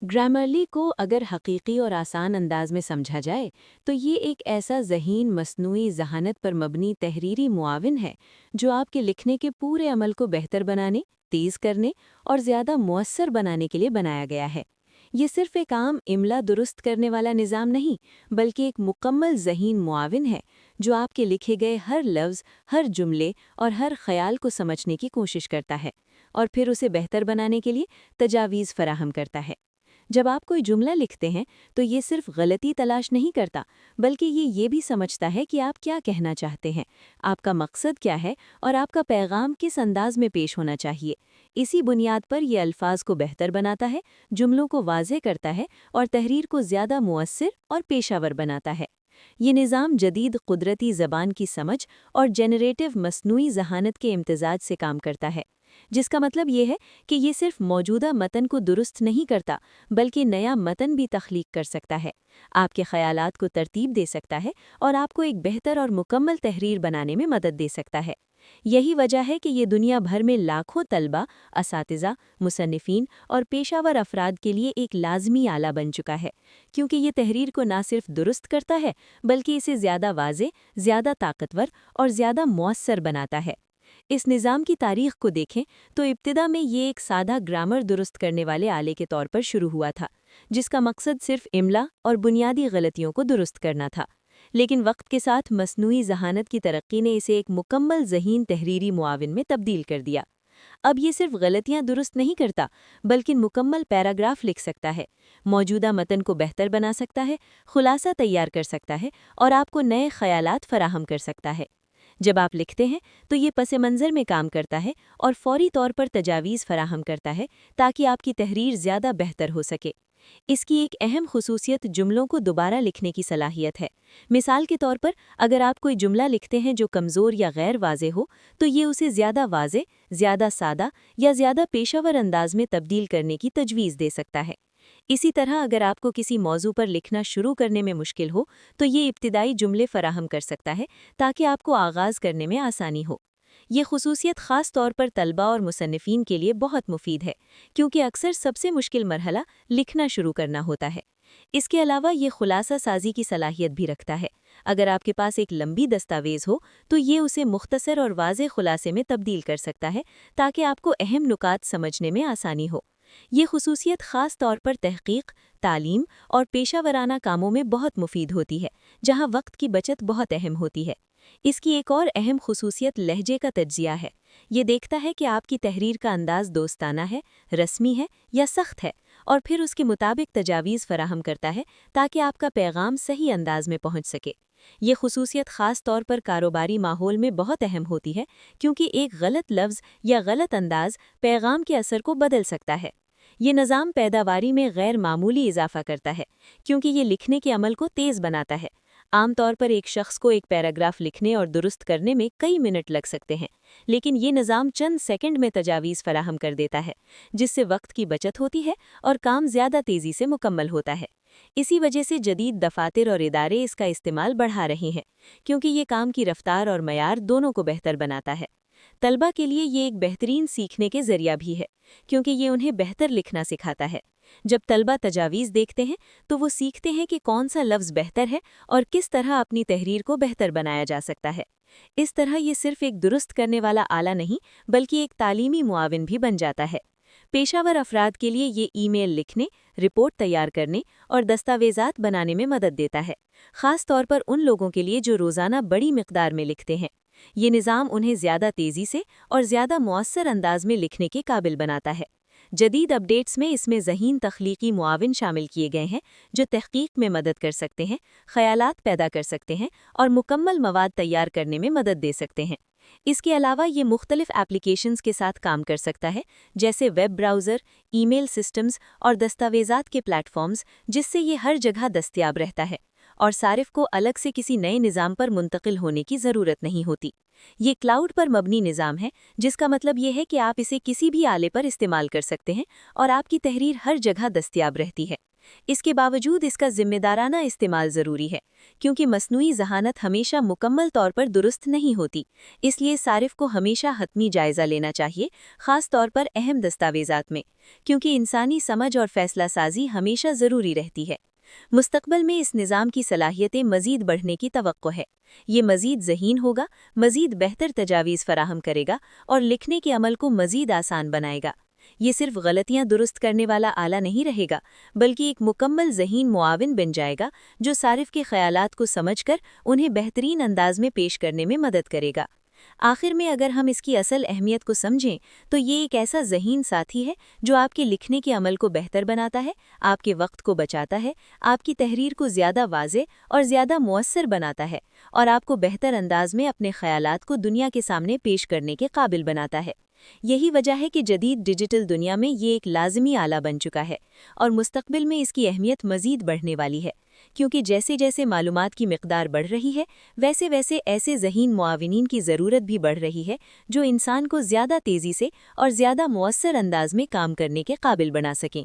Grammarly को अगर हकीकी और आसान अंदाज में समझा जाए तो ये एक ऐसा ज़हीन मसनूई ज़हानत पर मबनी तहरीरी मुआविन है जो आपके लिखने के पूरे अमल को बेहतर बनाने, तेज़ करने और ज़्यादा मुअस्सर बनाने के लिए बनाया गया है। ये सिर्फ एक आम इमला दुरुस्त करने वाला निज़ाम नहीं, बल्कि एक मुकम्मल ज़हीन मुआविन है जो आपके लिखे गए हर लफ्ज़, हर जुमले और हर ख्याल को समझने की कोशिश करता है और फिर उसे बेहतर बनाने के लिए तजावीज़ फराहम करता है। जब आप कोई जुमला लिखते हैं तो ये सिर्फ गलती तलाश नहीं करता, बल्कि ये भी समझता है कि आप क्या कहना चाहते हैं, आपका मकसद क्या है और आपका पैगाम किस अंदाज में पेश होना चाहिए। इसी बुनियाद पर यह अल्फाज को बेहतर बनाता है, जुमलों को वाज़ेह करता है और तहरीर को ज़्यादा मुअस्सिर और पेशावर बनाता है। ये निज़ाम जदीद कुदरती ज़बान की समझ और जेनरेटिव मसनूई ज़हानत के इम्तिजाज से काम करता है, जिसका मतलब ये है कि ये सिर्फ मौजूदा मतन को दुरुस्त नहीं करता, बल्कि नया मतन भी तख्लीक कर सकता है, आपके ख़यालात को तरतीब दे सकता है और आपको एक बेहतर और मुकम्मल तहरीर बनाने में मदद दे सकता है। यही वजह है कि ये दुनिया भर में लाखों तलबा, असातिज़ा, मुसन्निफ़ीन और पेशावर अफराद के लिए एक लाज़मी आला बन चुका है, क्योंकि ये तहरीर को ना सिर्फ दुरुस्त करता है, बल्कि इसे ज़्यादा वाज़ेह, ज़्यादा ताकतवर और ज़्यादा मुअस्सर बनाता है। इस निज़ाम की तारीख़ को देखें तो इब्तिदा में ये एक सादा ग्रामर दुरुस्त करने वाले आले के तौर पर शुरू हुआ था, जिसका मकसद सिर्फ इमला और बुनियादी गलतियों को दुरुस्त करना था। लेकिन वक्त के साथ मसनूई ज़हानत की तरक्की ने इसे एक मुकम्मल ज़हीन तहरीरी मुआविन में तब्दील कर दिया। अब ये सिर्फ गलतियां दुरुस्त नहीं करता, बल्कि मुकम्मल पैराग्राफ लिख सकता है, मौजूदा मतन को बेहतर बना सकता है, खुलासा तैयार कर सकता है और आपको नए ख़यालात फराहम कर सकता है। जब आप लिखते हैं तो ये पस मंज़र में काम करता है और फौरी तौर पर तजावीज़ फराहम करता है ताकि आपकी तहरीर ज़्यादा बेहतर हो सके। इसकी एक अहम खुसूसियत जुमलों को दोबारा लिखने की सलाहियत है। मिसाल के तौर पर अगर आप कोई जुमला लिखते हैं जो कमज़ोर या गैर वाज़े हो, तो ये उसे ज़्यादा वाज़े, ज़्यादा सादा या ज़्यादा पेशावर अंदाज में तब्दील करने की तजवीज़ दे सकता है। इसी तरह अगर आपको किसी मौजू पर लिखना शुरू करने में मुश्किल हो, तो ये इब्तिदाई जुमले फराहम कर सकता है ताकि आपको आगाज़ करने में आसानी हो। ये खुसूसियत ख़ास तौर पर तलबा और मुसन्निफ़ीन के लिए बहुत मुफीद है, क्योंकि अक्सर सबसे मुश्किल मरहला लिखना शुरू करना होता है। इसके अलावा ये खुलासा साजी की सलाहियत भी रखता है। अगर आपके पास एक लंबी दस्तावेज़ हो तो ये उसे मुख्तसर और वाज़ेह खुलासे में तब्दील कर सकता है ताकि आपको अहम नुकात समझने में आसानी हो। ये खुसूसियत ख़ास तौर पर तहक़ीक़, तालीम और पेशा वराना कामों में बहुत मुफीद होती है, जहाँ वक्त की बचत बहुत अहम होती है। इसकी एक और अहम खुसूसियत लहजे का तज्ज़िया है। ये देखता है कि आपकी तहरीर का अंदाज़ दोस्ताना है, रस्मी है या सख्त है, और फिर उसके मुताबिक तजावीज़ फराहम करता है ताकि आपका पैगाम सही अंदाज में पहुंच सके। ये खुसूसियत ख़ास तौर पर कारोबारी माहौल में बहुत अहम होती है, क्योंकि एक गलत लफ्ज़ या गलत अंदाज पैगाम के असर को बदल सकता है। ये निज़ाम पैदावारी में गैर मामूली इजाफा करता है, क्योंकि ये लिखने के अमल को तेज़ बनाता है। आमतौर पर एक शख्स को एक पैराग्राफ लिखने और दुरुस्त करने में कई मिनट लग सकते हैं, लेकिन ये निज़ाम चंद सेकंड में तजावीज़ फराहम कर देता है, जिससे वक्त की बचत होती है और काम ज़्यादा तेज़ी से मुकम्मल होता है। इसी वजह से जदीद दफातर और इदारे इसका इस्तेमाल बढ़ा रहे हैं, क्योंकि ये काम की रफ्तार और मयार दोनों को बेहतर बनाता है। तलबा के लिए ये एक बेहतरीन सीखने के ज़रिया भी है, क्योंकि ये उन्हें बेहतर लिखना सिखाता है। जब तलबा तजावीज़ देखते हैं तो वो सीखते हैं कि कौन सा लफ्ज़ बेहतर है और किस तरह अपनी तहरीर को बेहतर बनाया जा सकता है। इस तरह ये सिर्फ एक दुरुस्त करने वाला आला नहीं, बल्कि एक तालीमी मुआविन भी बन जाता है। पेशावर अफराद के लिए ये ईमेल लिखने, रिपोर्ट तैयार करने और दस्तावेज़ात बनाने में मदद देता है, ख़ास तौर पर उन लोगों के लिए जो रोज़ाना बड़ी मिक़दार में लिखते हैं। ये निज़ाम उन्हें ज़्यादा तेज़ी से और ज़्यादा मुअस्सर अंदाज में लिखने के काबिल बनाता है। जदीद अपडेट्स में इसमें ज़हीन तख्लीकी मुआविन शामिल किए गए हैं, जो तहक़ीक़ में मदद कर सकते हैं, ख़यालात पैदा कर सकते हैं और मुकम्मल मवाद तैयार करने में मदद दे सकते हैं। इसके अलावा ये मुख्तलिफ एप्लीकेशंस के साथ काम कर सकता है, जैसे वेब ब्राउज़र, ईमेल सिस्टम्स और दस्तावेज़ात के प्लेटफॉर्म्स, जिससे ये हर जगह दस्तयाब रहता है और सारिफ को अलग से किसी नए निज़ाम पर मुंतकिल होने की ज़रूरत नहीं होती। ये क्लाउड पर मबनी निज़ाम है, जिसका मतलब ये है कि आप इसे किसी भी आले पर इस्तेमाल कर सकते हैं और आपकी तहरीर हर जगह दस्तयाब रहती है। اس کے باوجود اس کا ذمہ دارانہ استعمال ضروری ہے، کیونکہ مصنوعی ذہانت ہمیشہ مکمل طور پر درست نہیں ہوتی، اس لیے صارف کو ہمیشہ حتمی جائزہ لینا چاہیے، خاص طور پر اہم دستاویزات میں، کیونکہ انسانی سمجھ اور فیصلہ سازی ہمیشہ ضروری رہتی ہے۔ مستقبل میں اس نظام کی صلاحیتیں مزید بڑھنے کی توقع ہے۔ یہ مزید ذہین ہوگا، مزید بہتر تجاویز فراہم کرے گا اور لکھنے کے عمل کو مزید آسان بنائے گا۔ یہ صرف غلطیاں درست کرنے والا آلہ نہیں رہے گا، بلکہ ایک مکمل ذہین معاون بن جائے گا جو صارف کے خیالات کو سمجھ کر انہیں بہترین انداز میں پیش کرنے میں مدد کرے گا۔ آخر میں اگر ہم اس کی اصل اہمیت کو سمجھیں تو یہ ایک ایسا ذہین ساتھی ہے جو آپ کے لکھنے کے عمل کو بہتر بناتا ہے، آپ کے وقت کو بچاتا ہے، آپ کی تحریر کو زیادہ واضح اور زیادہ مؤثر بناتا ہے، اور آپ کو بہتر انداز میں اپنے خیالات کو دنیا کے سامنے پیش کرنے کے قابل بناتا ہے۔ یہی وجہ ہے کہ جدید ڈیجیٹل دنیا میں یہ ایک لازمی آلہ بن چکا ہے، اور مستقبل میں اس کی اہمیت مزید بڑھنے والی ہے، کیونکہ جیسے جیسے معلومات کی مقدار بڑھ رہی ہے، ویسے ویسے ایسے ذہین معاونین کی ضرورت بھی بڑھ رہی ہے جو انسان کو زیادہ تیزی سے اور زیادہ مؤثر انداز میں کام کرنے کے قابل بنا سکیں۔